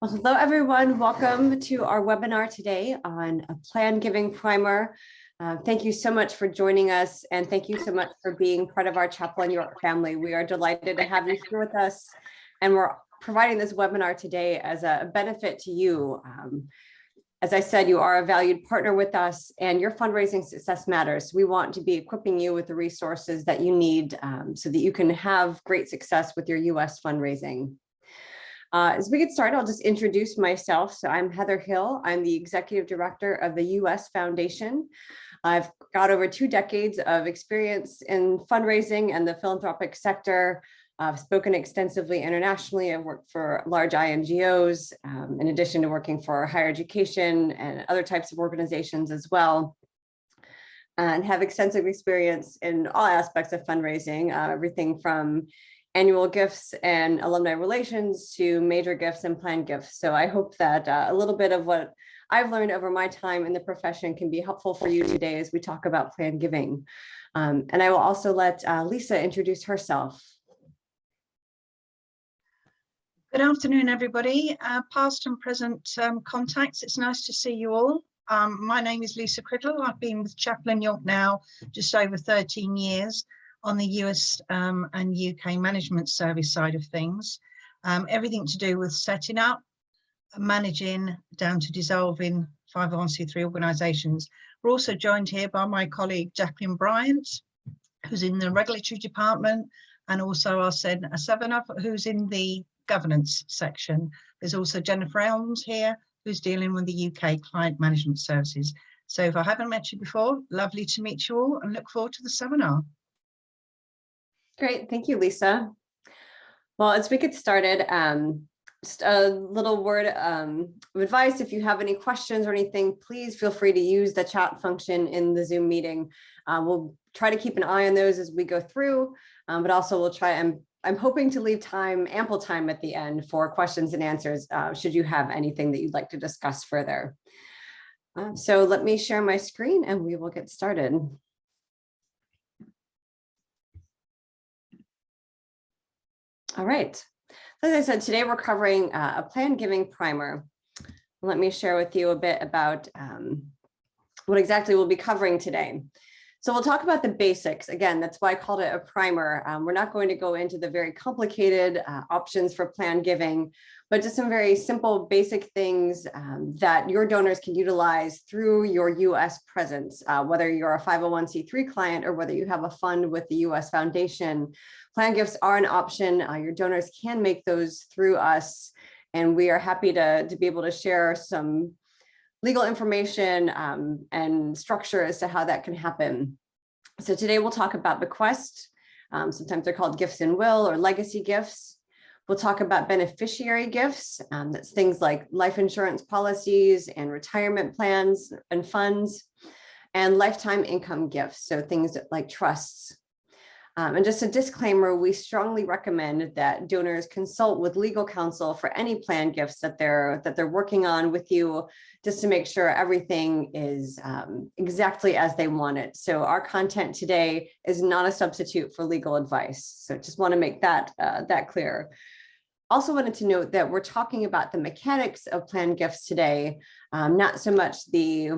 Well, hello, everyone. Welcome to our webinar today on a plan giving primer. Thank you so much for joining us, and thank you so much for being part of our Chapel in York family. We are delighted to have you here with us, and we're providing this webinar today as a benefit to you. As I said, you are a valued partner with us, and your fundraising success matters. We want to be equipping you with the resources that you need so that you can have great success with your US fundraising. As we get started, I'll just introduce myself. So I'm Heather Hill. I'm the Executive Director of the US Foundation. I've got over 2 decades of experience in fundraising and the philanthropic sector. I've spoken extensively internationally. I've worked for large INGOs, in addition to working for higher education and other types of organizations as well, and have extensive experience in all aspects of fundraising, everything from annual gifts and alumni relations to major gifts and planned gifts. So I hope that a little bit of what I've learned over my time in the profession can be helpful for you today as we talk about planned giving. And I will also let Lisa introduce herself. Good afternoon, everybody. Past and present contacts, it's nice to see you all. My name is Lisa Criddle. I've been with Chapel in York now just over 13 years. On the US and UK management service side of things, everything to do with setting up, managing, down to dissolving 501c3 organisations. We're also joined here by my colleague Jacqueline Bryant, who's in the regulatory department, and also our Savannah, who's in the governance section. There's also Jennifer Elms here, who's dealing with the UK client management services. So if I haven't met you before, lovely to meet you all and look forward to the seminar. Great, thank you, Lisa. Well, as we get started, just a little word of advice. If you have any questions or anything, please feel free to use the chat function in the Zoom meeting. We'll try to keep an eye on those as we go through, but also we'll try, I'm hoping to leave ample time at the end for questions and answers, should you have anything that you'd like to discuss further. So let me share my screen and we will get started. All right, as I said, today we're covering a plan giving primer. Let me share with you a bit about what exactly we'll be covering today. So we'll talk about the basics. Again, that's why I called it a primer. We're not going to go into the very complicated options for plan giving, but just some very simple basic things that your donors can utilize through your US presence, whether you're a 501c3 client or whether you have a fund with the US Foundation. Plan gifts are an option. Your donors can make those through us, and we are happy to be able to share some legal information and structure as to how that can happen. So today we'll talk about bequest. Sometimes they're called gifts in will or legacy gifts. We'll talk about beneficiary gifts. That's things like life insurance policies and retirement plans and funds, and lifetime income gifts. So things like trusts. And just a disclaimer, we strongly recommend that donors consult with legal counsel for any planned gifts that they're working on with you, just to make sure everything is exactly as they want it. So our content today is not a substitute for legal advice. So just want to make that clear. Also wanted to note that we're talking about the mechanics of planned gifts today, not so much the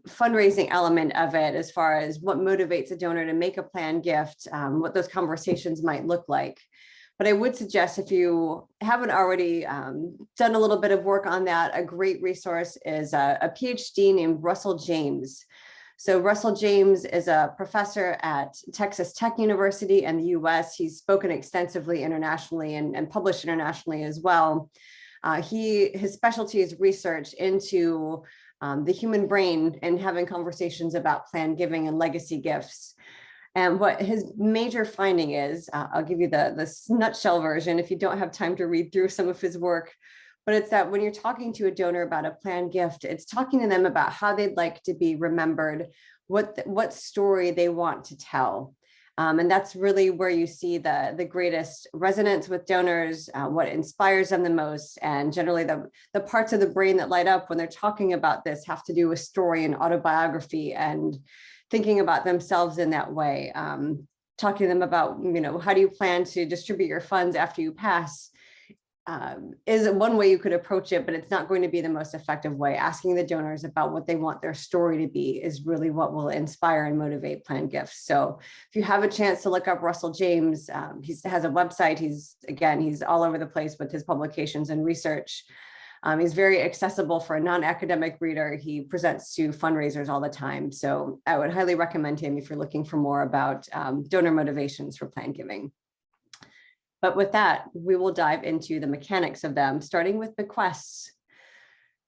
fundraising element of it as far as what motivates a donor to make a planned gift, what those conversations might look like. But I would suggest, if you haven't already done a little bit of work on that, a great resource is a PhD named Russell James. So Russell James is a professor at Texas Tech University in the US. He's spoken extensively internationally and published internationally as well. His specialty is research into the human brain and having conversations about planned giving and legacy gifts. And what his major finding is, I'll give you the nutshell version if you don't have time to read through some of his work, but it's that when you're talking to a donor about a planned gift, it's talking to them about how they'd like to be remembered, what story they want to tell. And that's really where you see the greatest resonance with donors, what inspires them the most. And generally the parts of the brain that light up when they're talking about this have to do with story and autobiography and thinking about themselves in that way. Talking to them about, how do you plan to distribute your funds after you pass? is one way you could approach it, but it's not going to be the most effective way. Asking the donors about what they want their story to be is really what will inspire and motivate planned gifts. So if you have a chance to look up Russell James, he has a website. He's all over the place with his publications and research. He's very accessible for a non-academic reader. He presents to fundraisers all the time. So I would highly recommend him if you're looking for more about donor motivations for planned giving. But with that, we will dive into the mechanics of them, starting with bequests.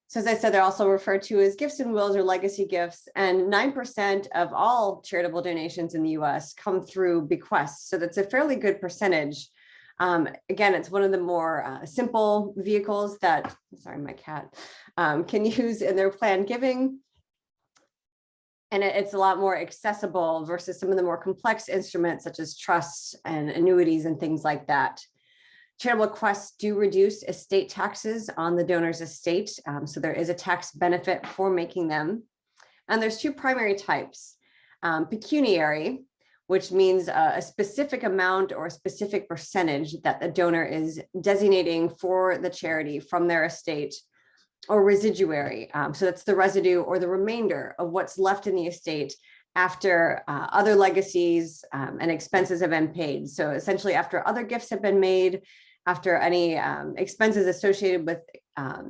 So as I said, they're also referred to as gifts and wills or legacy gifts, and 9% of all charitable donations in the US come through bequests. So that's a fairly good percentage. Again, it's one of the more simple vehicles that, sorry, my cat, can use in their planned giving. And it's a lot more accessible versus some of the more complex instruments such as trusts and annuities and things like that. Charitable bequests do reduce estate taxes on the donor's estate. So there is a tax benefit for making them. And there's two primary types. Pecuniary, which means a specific amount or a specific percentage that the donor is designating for the charity from their estate, or residuary. So that's the residue or the remainder of what's left in the estate after other legacies and expenses have been paid. So essentially after other gifts have been made, after any expenses associated with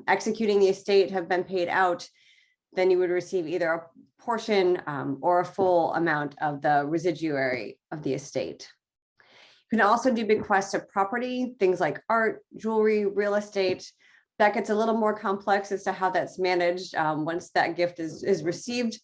executing the estate have been paid out, then you would receive either a portion or a full amount of the residuary of the estate. You can also do bequests of property, things like art, jewelry, real estate. That gets a little more complex as to how that's managed once that gift is received.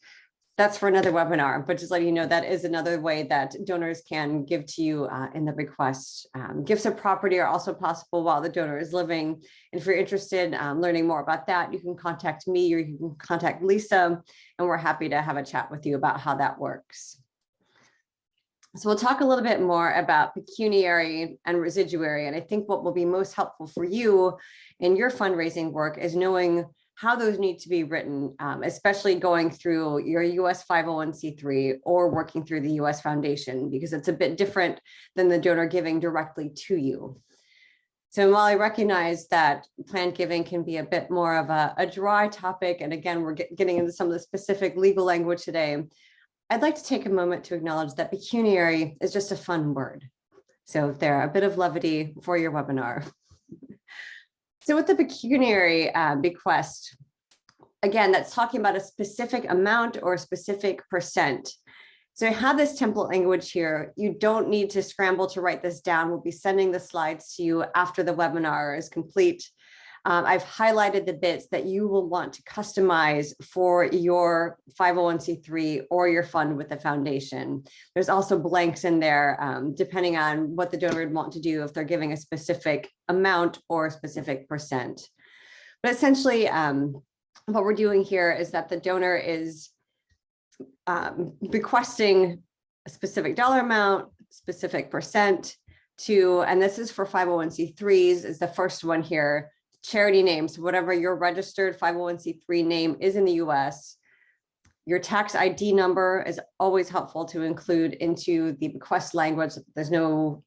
That's for another webinar, but just letting you know that is another way that donors can give to you in the bequest. Gifts of property are also possible while the donor is living. And if you're interested in learning more about that, you can contact me or you can contact Lisa, and we're happy to have a chat with you about how that works. So we'll talk a little bit more about pecuniary and residuary. And I think what will be most helpful for you in your fundraising work is knowing how those need to be written, especially going through your US 501c3 or working through the US Foundation, because it's a bit different than the donor giving directly to you. So while I recognize that planned giving can be a bit more of a dry topic, and again, we're getting into some of the specific legal language today, I'd like to take a moment to acknowledge that pecuniary is just a fun word. So there, a bit of levity for your webinar. So with the pecuniary bequest, again, that's talking about a specific amount or a specific percent. So I have this template language here. You don't need to scramble to write this down. We'll be sending the slides to you after the webinar is complete. I've highlighted the bits that you will want to customize for your 501c3 or your fund with the foundation. There's also blanks in there, depending on what the donor would want to do if they're giving a specific amount or a specific percent. But essentially, what we're doing here is that the donor is requesting a specific dollar amount, specific percent to, and this is for 501c3s, is the first one here, charity names, whatever your registered 501c3 name is in the US. Your tax ID number is always helpful to include into the bequest language. There's no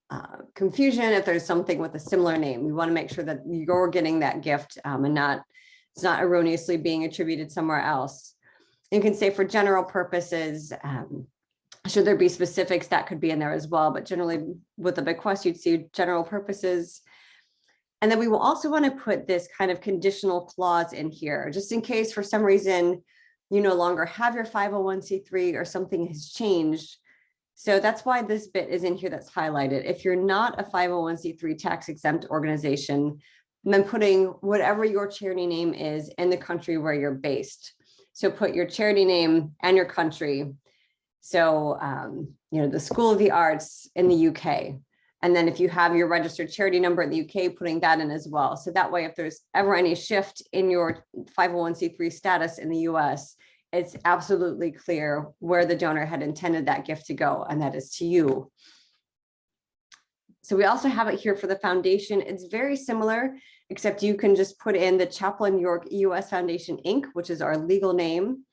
confusion if there's something with a similar name. We want to make sure that you're getting that gift and it's not erroneously being attributed somewhere else. You can say for general purposes, should there be specifics that could be in there as well, but generally with the bequest, you'd see general purposes. And then we will also want to put this kind of conditional clause in here, just in case for some reason you no longer have your 501c3 or something has changed. So that's why this bit is in here that's highlighted. If you're not a 501c3 tax exempt organization, then putting whatever your charity name is in the country where you're based. So put your charity name and your country. So, the School of the Arts in the UK. And then if you have your registered charity number in the UK, putting that in as well. So that way, if there's ever any shift in your 501c3 status in the US, it's absolutely clear where the donor had intended that gift to go, and that is to you. So we also have it here for the foundation. It's very similar, except you can just put in the Chaplain York US Foundation Inc., which is our legal name,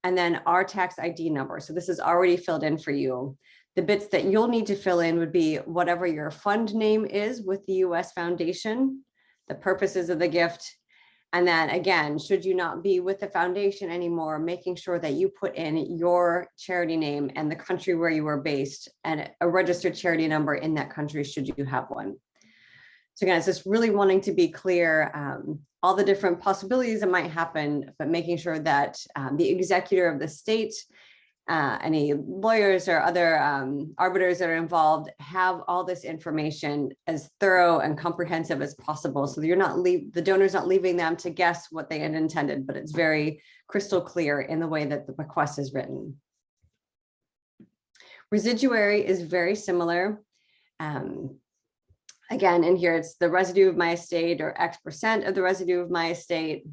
and then our tax ID number. So this is already filled in for you. The bits that you'll need to fill in would be whatever your fund name is with the US Foundation. the purposes of the gift. And then again, should you not be with the foundation anymore, making sure that you put in your charity name and the country where you are based and a registered charity number in that country, should you have one. So again, it's just really wanting to be clear, all the different possibilities that might happen, but making sure that the executor of the state, any lawyers or other arbiters that are involved have all this information as thorough and comprehensive as possible. So you're not the donor's not leaving them to guess what they had intended, but it's very crystal clear in the way that the bequest is written. Residuary is very similar. Again, in here, it's the residue of my estate or X% of the residue of my estate.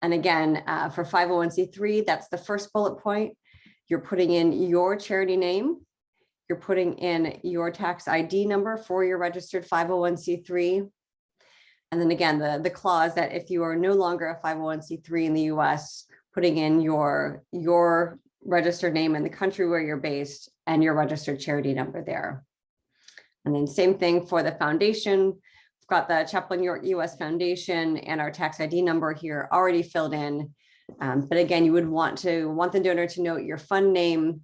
And again, for 501c3, that's the first bullet point. You're putting in your charity name. You're putting in your tax ID number for your registered 501c3. And then again, the clause that if you are no longer a 501c3 in the US, putting in your registered name in the country where you're based and your registered charity number there. And then same thing for the foundation. We've got the Chaplain York US Foundation and our tax ID number here already filled in. But again, you would want the donor to note your fund name,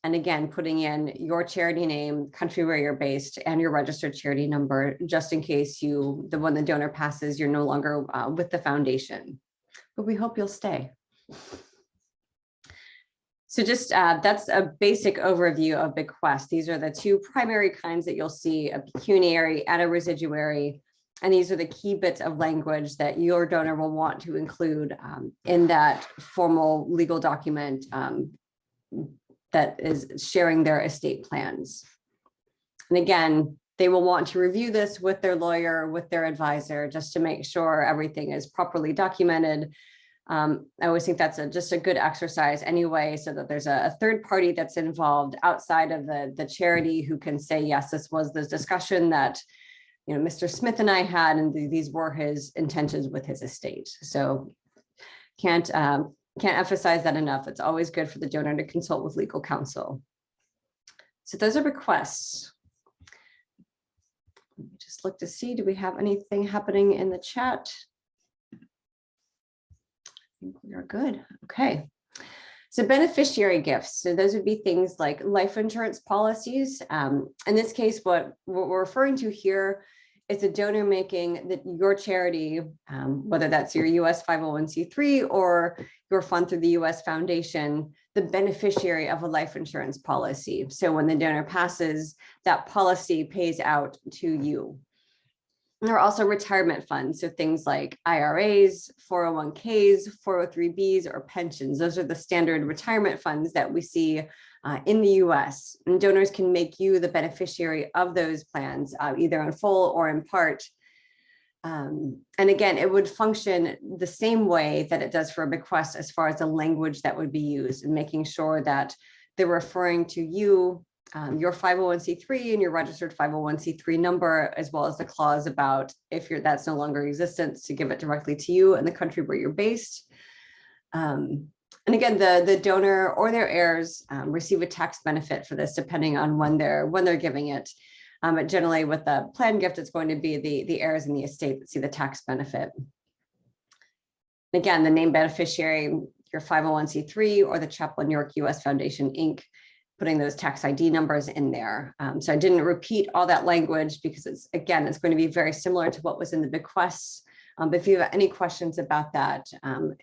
and again, putting in your charity name, country where you're based, and your registered charity number, just in case when the donor passes, you're no longer with the foundation. But we hope you'll stay. So just that's a basic overview of bequest. These are the two primary kinds that you'll see: a pecuniary and a residuary. And these are the key bits of language that your donor will want to include in that formal legal document that is sharing their estate plans. And again, they will want to review this with their lawyer, with their advisor, just to make sure everything is properly documented. I always think that's just a good exercise anyway, so that there's a third party that's involved outside of the charity who can say, yes, this was the discussion that Mr. Smith and I had, and these were his intentions with his estate. So can't emphasize that enough. It's always good for the donor to consult with legal counsel. So those are requests. Let me just look to see, do we have anything happening in the chat? I think we are good. Okay. So beneficiary gifts. So those would be things like life insurance policies. In this case, what we're referring to here is a donor making that your charity, whether that's your US 501c3 or your fund through the US Foundation, the beneficiary of a life insurance policy. So when the donor passes, that policy pays out to you. There are also retirement funds, so things like IRAs, 401ks, 403bs, or pensions. Those are the standard retirement funds that we see in the US. And donors can make you the beneficiary of those plans, either in full or in part. And again, it would function the same way that it does for a bequest as far as the language that would be used, and making sure that they're referring to you, your 501c3 and your registered 501c3 number, as well as the clause about if that's no longer in existence, to give it directly to you and the country where you're based. And again, the donor or their heirs receive a tax benefit for this, depending on when they're giving it. But generally, with the planned gift, it's going to be the heirs in the estate that see the tax benefit. Again, the named beneficiary, your 501c3 or the Chaplain York US Foundation, Inc., putting those tax ID numbers in there. So I didn't repeat all that language because it's going to be very similar to what was in the bequests. But if you have any questions about that,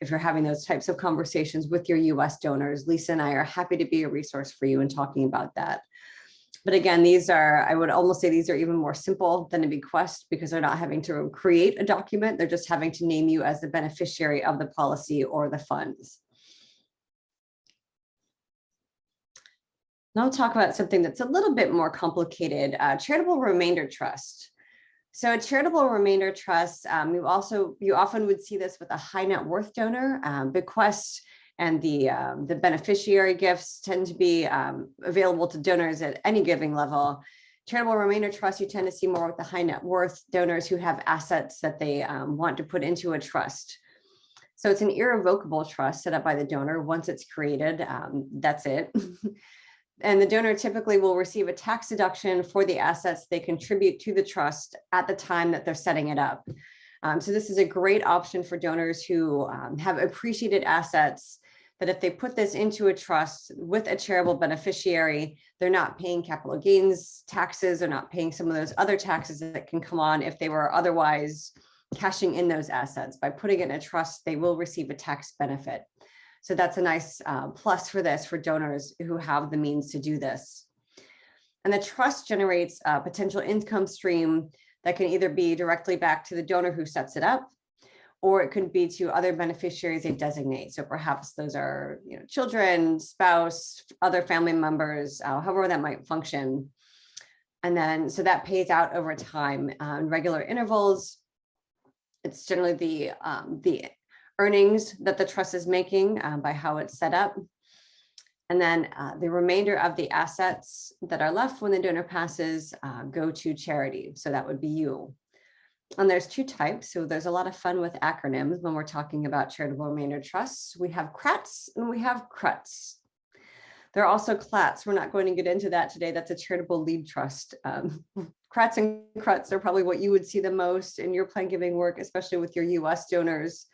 if you're having those types of conversations with your US donors, Lisa and I are happy to be a resource for you in talking about that. But again, I would almost say these are even more simple than a bequest, because they're not having to create a document. They're just having to name you as the beneficiary of the policy or the funds. Now I'll talk about something that's a little bit more complicated, charitable remainder trust. So a charitable remainder trust, you often would see this with a high net worth donor. Bequests and the beneficiary gifts tend to be available to donors at any giving level. Charitable remainder trust, you tend to see more with the high net worth donors who have assets that they want to put into a trust. So it's an irrevocable trust set up by the donor. Once it's created, that's it. And the donor typically will receive a tax deduction for the assets they contribute to the trust at the time that they're setting it up. So this is a great option for donors who have appreciated assets that if they put this into a trust with a charitable beneficiary, they're not paying capital gains taxes, they're not paying some of those other taxes that can come on if they were otherwise cashing in those assets. By putting it in a trust, they will receive a tax benefit. So that's a nice plus for this for donors who have the means to do this. And the trust generates a potential income stream that can either be directly back to the donor who sets it up, or it could be to other beneficiaries they designate. So perhaps those are, children, spouse, other family members, however that might function. And then, so that pays out over time in regular intervals. It's generally the earnings that the trust is making by how it's set up. And then the remainder of the assets that are left when the donor passes go to charity. So that would be you. And there's two types. So there's a lot of fun with acronyms when we're talking about charitable remainder trusts. We have CRATs and we have CRUTs. There are also CLATs. We're not going to get into that today. That's a charitable lead trust. CRATs and CRUTs are probably what you would see the most in your plan giving work, especially with your US donors.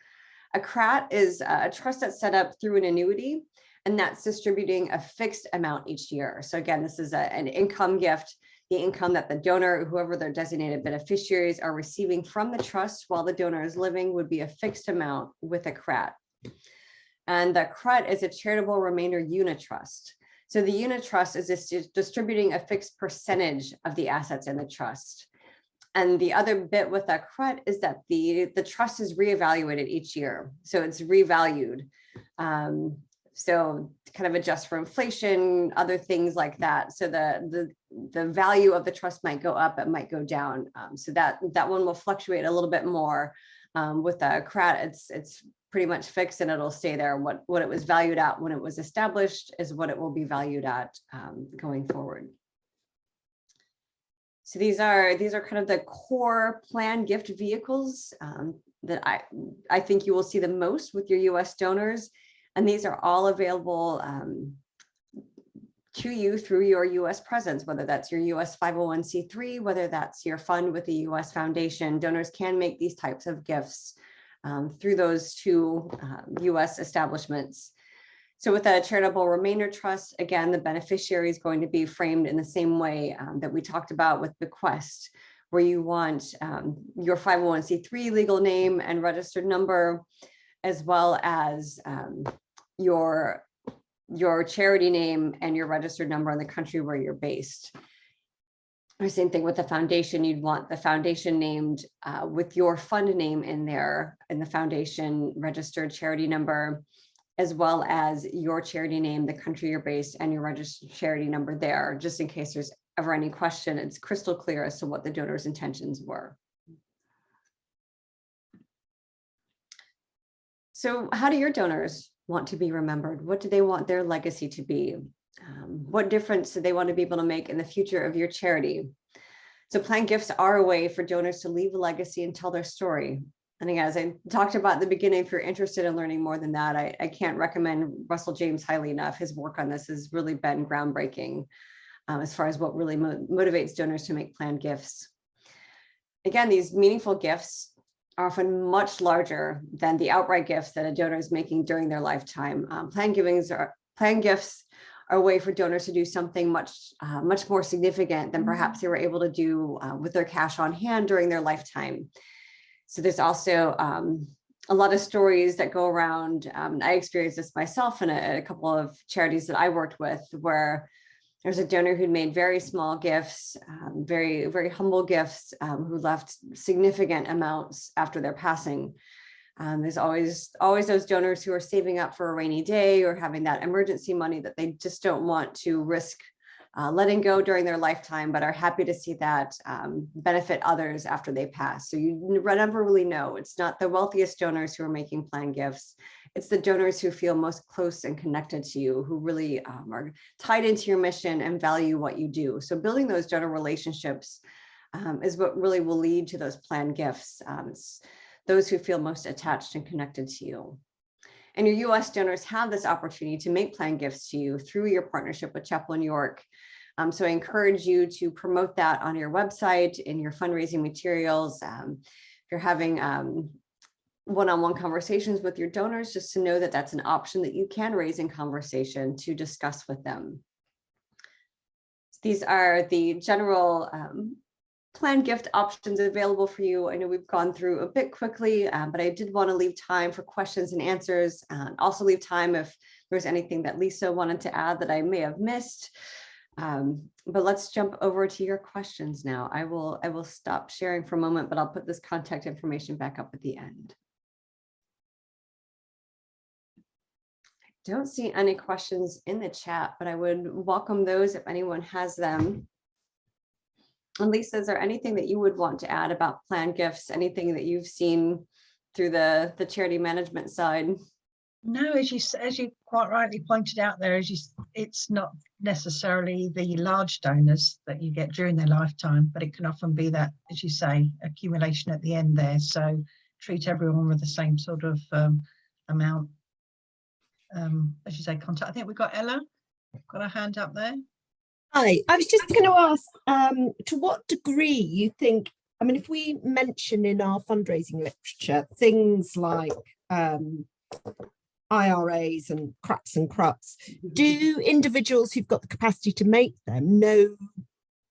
A CRAT is a trust that's set up through an annuity, and that's distributing a fixed amount each year. So again, this is an income gift, the income that the donor, whoever their designated beneficiaries are receiving from the trust while the donor is living would be a fixed amount with a CRAT. And the CRUT is a charitable remainder unit trust. So the unit trust is distributing a fixed percentage of the assets in the trust. And the other bit with that CRUT is that the trust is reevaluated each year. So it's revalued. So kind of adjust for inflation, other things like that. So the value of the trust might go up, it might go down. So that one will fluctuate a little bit more. With the CRAT, it's pretty much fixed and it'll stay there. What it was valued at when it was established is what it will be valued at going forward. So these are kind of the core plan gift vehicles that I think you will see the most with your US donors. And these are all available to you through your US presence, whether that's your US 501c3, whether that's your fund with the US Foundation. Donors can make these types of gifts through those two US establishments. So with a charitable remainder trust, again, the beneficiary is going to be framed in the same way that we talked about with bequest, where you want your 501c3 legal name and registered number, as well as your charity name and your registered number in the country where you're based. Or same thing with the foundation, you'd want the foundation named with your fund name in there and the foundation registered charity number, as well as your charity name, the country you're based, and your registered charity number there, just in case there's ever any question, it's crystal clear as to what the donor's intentions were. So how do your donors want to be remembered? What do they want their legacy to be? What difference do they want to be able to make in the future of your charity? So plan gifts are a way for donors to leave a legacy and tell their story. And again, as I talked about at the beginning, if you're interested in learning more than that, I can't recommend Russell James highly enough. His work on this has really been groundbreaking as far as what really motivates donors to make planned gifts. Again, these meaningful gifts are often much larger than the outright gifts that a donor is making during their lifetime. Planned gifts are a way for donors to do something much more significant than perhaps they were able to do with their cash on hand during their lifetime. So there's also a lot of stories that go around. I experienced this myself in a couple of charities that I worked with, where there's a donor who'd made very small gifts, very, very humble gifts, who left significant amounts after their passing. There's always those donors who are saving up for a rainy day or having that emergency money that they just don't want to risk letting go during their lifetime, but are happy to see that benefit others after they pass. So you never really know. It's not the wealthiest donors who are making planned gifts. It's the donors who feel most close and connected to you, who really are tied into your mission and value what you do. So building those donor relationships is what really will lead to those planned gifts. It's those who feel most attached and connected to you. And your US donors have this opportunity to make plan gifts to you through your partnership with Chapel New York. So I encourage you to promote that on your website, in your fundraising materials. If you're having one-on-one conversations with your donors, just to know that that's an option that you can raise in conversation to discuss with them. These are the general plan gift options available for you. I know we've gone through a bit quickly, but I did want to leave time for questions and answers, and also leave time if there's anything that Lisa wanted to add that I may have missed. But let's jump over to your questions now. I will stop sharing for a moment, but I'll put this contact information back up at the end. I don't see any questions in the chat, but I would welcome those if anyone has them. And Lisa, is there anything that you would want to add about plan gifts? Anything that you've seen through the charity management side? No, as you quite rightly pointed out there, it's not necessarily the large donors that you get during their lifetime, but it can often be that, as you say, accumulation at the end there. So treat everyone with the same sort of amount. As you say, contact. I think we've got Ella, got a hand up there. Hi, I was just going to ask, to what degree you think, I mean, if we mention in our fundraising literature things like IRAs and cracks and cruts, do individuals who've got the capacity to make them know,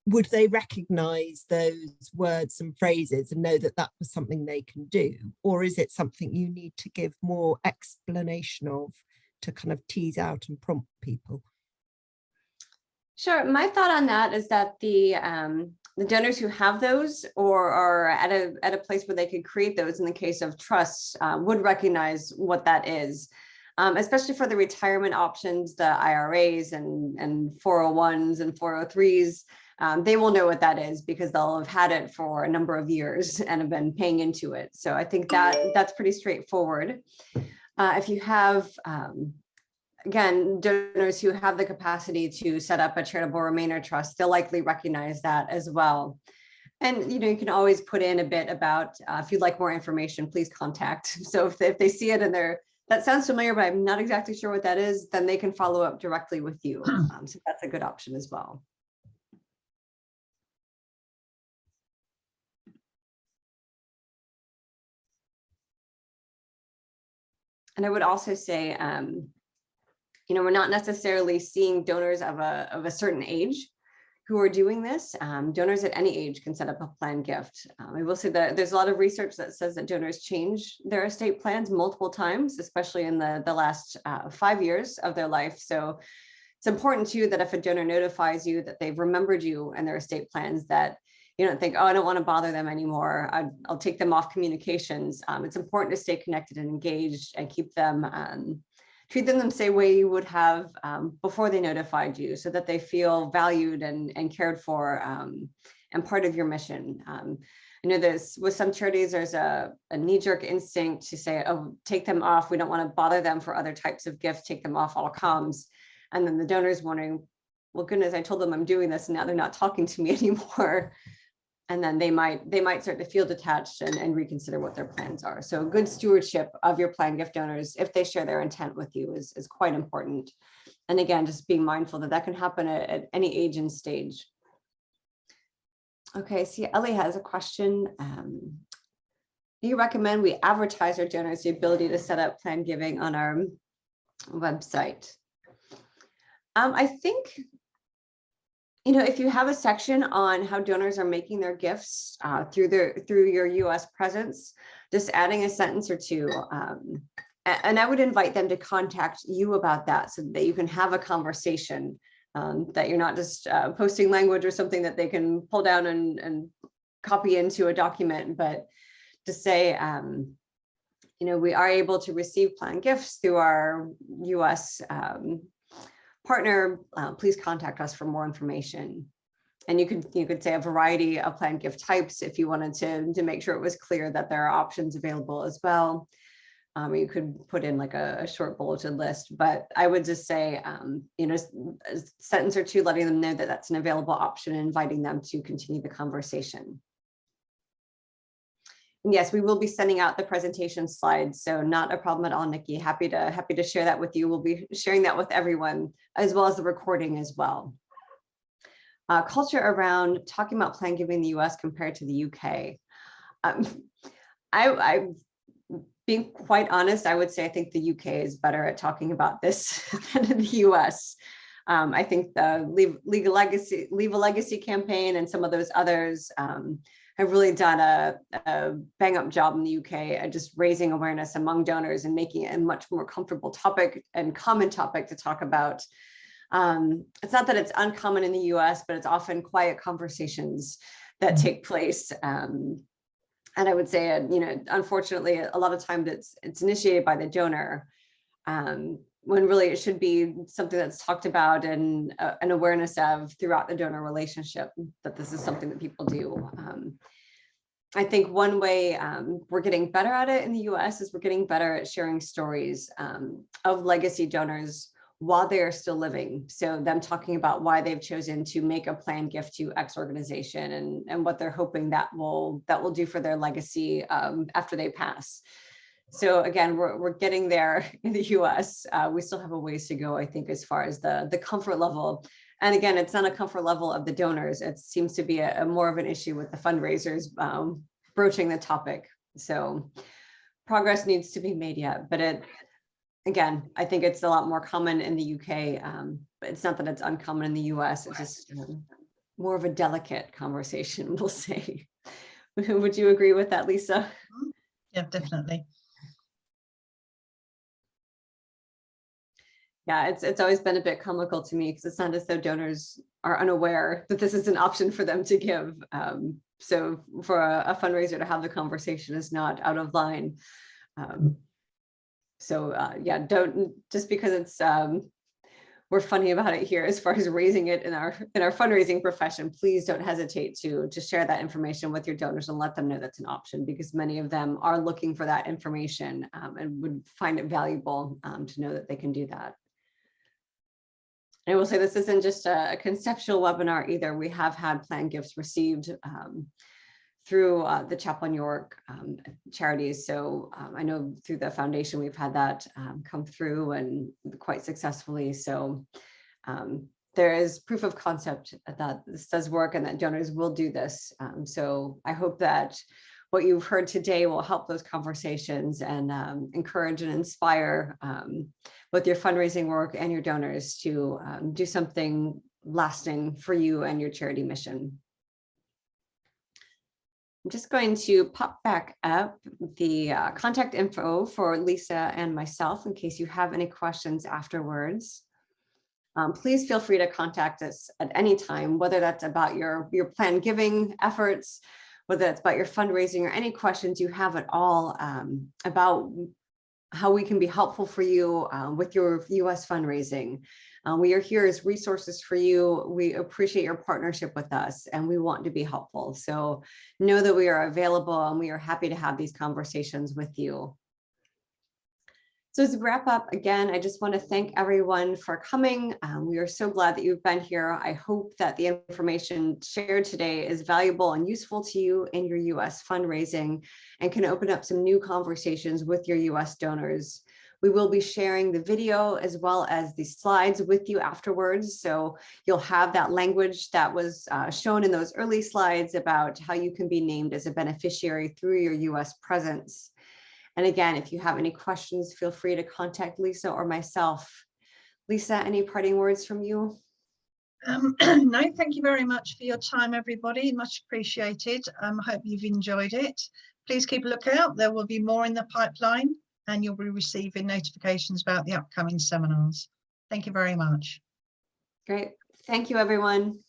would they recognise those words and phrases and know that that was something they can do? Or is it something you need to give more explanation of to kind of tease out and prompt people? Sure. My thought on that is that the donors who have those or are at a place where they could create those in the case of trusts would recognize what that is, especially for the retirement options, the IRAs and 401s and 403s. They will know what that is because they'll have had it for a number of years and have been paying into it. So I think that's pretty straightforward. If you have again, donors who have the capacity to set up a charitable remainder trust, they'll likely recognize that as well. And you can always put in a bit about if you'd like more information, please contact. So if they see it and that sounds familiar, but I'm not exactly sure what that is, then they can follow up directly with you. So that's a good option as well. And I would also say, we're not necessarily seeing donors of a certain age who are doing this. Donors at any age can set up a planned gift. I will say that there's a lot of research that says that donors change their estate plans multiple times, especially in the last 5 years of their life. So it's important too that if a donor notifies you that they've remembered you and their estate plans, that you don't think, oh, I don't want to bother them anymore. I'll take them off communications. It's important to stay connected and engaged and keep them treat them the same way you would have before they notified you, so that they feel valued and cared for and part of your mission. I know there's with some charities, there's a knee-jerk instinct to say, oh, take them off. We don't want to bother them for other types of gifts. Take them off all comms. And then the donor's wondering, well, goodness, I told them I'm doing this and now they're not talking to me anymore. And then they might start to feel detached and reconsider what their plans are. So good stewardship of your planned gift donors, if they share their intent with you, is quite important. And again, just being mindful that can happen at any age and stage. Okay, see, Ellie has a question. Do you recommend we advertise our donors the ability to set up planned giving on our website? I think, if you have a section on how donors are making their gifts through your US presence, just adding a sentence or two. And I would invite them to contact you about that so that you can have a conversation, that you're not just posting language or something that they can pull down and copy into a document, but to say, we are able to receive planned gifts through our US partner, please contact us for more information. And you could say a variety of planned gift types if you wanted to make sure it was clear that there are options available as well. You could put in like a short bulleted list, but I would just say, a sentence or two letting them know that that's an available option and inviting them to continue the conversation. yes, we will be sending out the presentation slides, so not a problem at all, Nikki. Happy to share that with you. We'll be sharing that with everyone, as well as the recording as well. Culture around talking about plan giving in the US compared to the UK. I being quite honest, I would say I think the UK is better at talking about this than in the US. I think the Leave a Legacy campaign and some of those others have really done a bang up job in the UK at just raising awareness among donors and making it a much more comfortable topic and common topic to talk about. It's not that it's uncommon in the US, but it's often quiet conversations that take place. And I would say, unfortunately, a lot of times it's initiated by the donor, when really it should be something that's talked about and an awareness of throughout the donor relationship, that this is something that people do. I think one way we're getting better at it in the US is we're getting better at sharing stories of legacy donors while they are still living. So them talking about why they've chosen to make a planned gift to X organization and what they're hoping that will do for their legacy after they pass. So again, we're getting there in the US. We still have a ways to go, I think, as far as the comfort level. And again, it's not a comfort level of the donors. It seems to be a more of an issue with the fundraisers broaching the topic. So progress needs to be made yet, but again, I think it's a lot more common in the UK, but it's not that it's uncommon in the US. It's just more of a delicate conversation, we'll say. Would you agree with that, Lisa? Yeah, definitely. Yeah, it's always been a bit comical to me because it's not as though donors are unaware that this is an option for them to give. So for a fundraiser to have the conversation is not out of line. Yeah, don't, just because it's we're funny about it here as far as raising it in our fundraising profession, please don't hesitate to share that information with your donors and let them know that's an option, because many of them are looking for that information and would find it valuable to know that they can do that. I will say this isn't just a conceptual webinar either. We have had planned gifts received through the Chapel in York charities. So I know through the foundation, we've had that come through and quite successfully. So there is proof of concept that this does work and that donors will do this. So I hope that what you've heard today will help those conversations and encourage and inspire both your fundraising work and your donors to do something lasting for you and your charity mission. I'm just going to pop back up the contact info for Lisa and myself in case you have any questions afterwards. Please feel free to contact us at any time, whether that's about your planned giving efforts, whether that's about your fundraising, or any questions you have at all about how we can be helpful for you with your US fundraising. We are here as resources for you. We appreciate your partnership with us and we want to be helpful. So know that we are available and we are happy to have these conversations with you. So as we wrap up, again, I just want to thank everyone for coming. We are so glad that you've been here. I hope that the information shared today is valuable and useful to you in your US fundraising and can open up some new conversations with your US donors. We will be sharing the video as well as the slides with you afterwards. So you'll have that language that was shown in those early slides about how you can be named as a beneficiary through your US presence. And again, if you have any questions, feel free to contact Lisa or myself. Lisa, any parting words from you? No, thank you very much for your time, everybody. Much appreciated. I hope you've enjoyed it. Please keep a lookout. There will be more in the pipeline and you'll be receiving notifications about the upcoming seminars. Thank you very much. Great. Thank you, everyone.